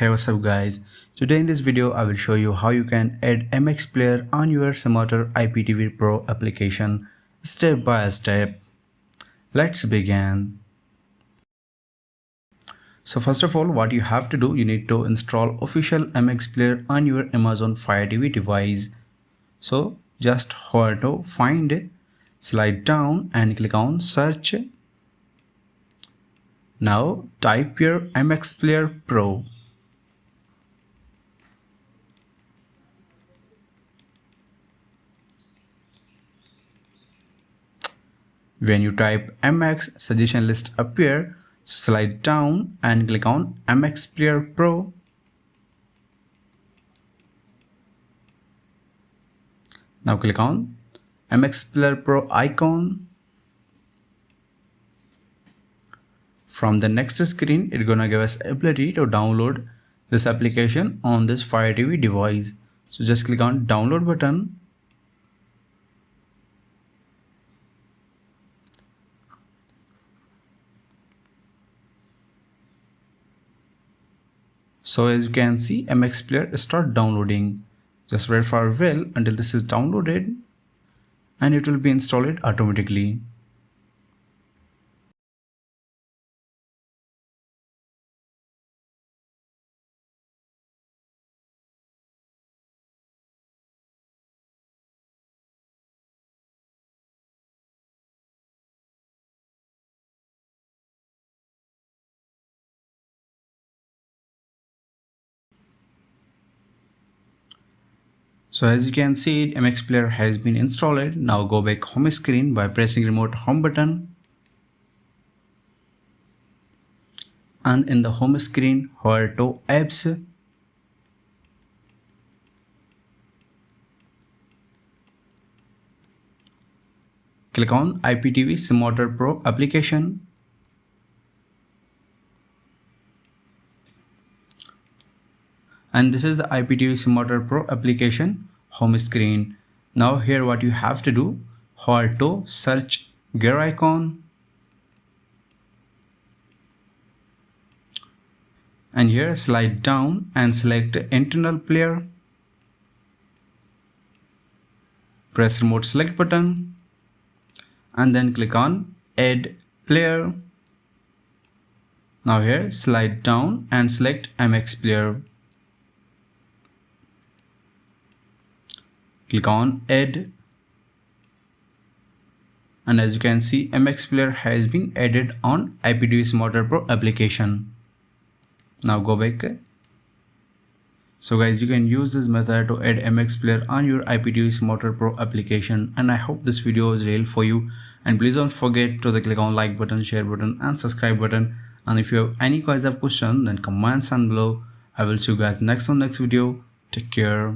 Hey, what's up guys? Today in this video I will show you how you can add MX player on your Smarter IPTV Pro application step by step. Let's begin. So first of all, what you have to do, you need to install official MX player on your Amazon Fire TV device. So just hover to find, slide down and click on search. Now type your MX player Pro. When you type MX, suggestion list appear. So slide down and click on MX Player Pro. Now click on MX Player Pro icon. From the next screen, it's gonna give us ability to download this application on this Fire TV device. So just click on download button. So as you can see, MX Player start downloading. Just wait for a while until this is downloaded and it will be installed automatically. So as you can see, MX Player has been installed. Now go back home screen by pressing remote home button. And in the home screen, hover to apps. Click on IPTV Smarter Pro application. And this is the IPTV Smarter Pro application home screen. Now here what you have to do, hover to search gear icon. And here slide down and select internal player. Press remote select button and then click on add player. Now here slide down and select MX player. Click on add. And as you can see, MX player has been added on IPTV Smarter Pro application. Now go back. So guys, you can use this method to add MX player on your IPTV Smarter Pro application, and I hope this video was real for you. And please don't forget to click on like button, share button and subscribe button. And if you have any kinds of question, then comments down below. I will see you guys next video. Take care.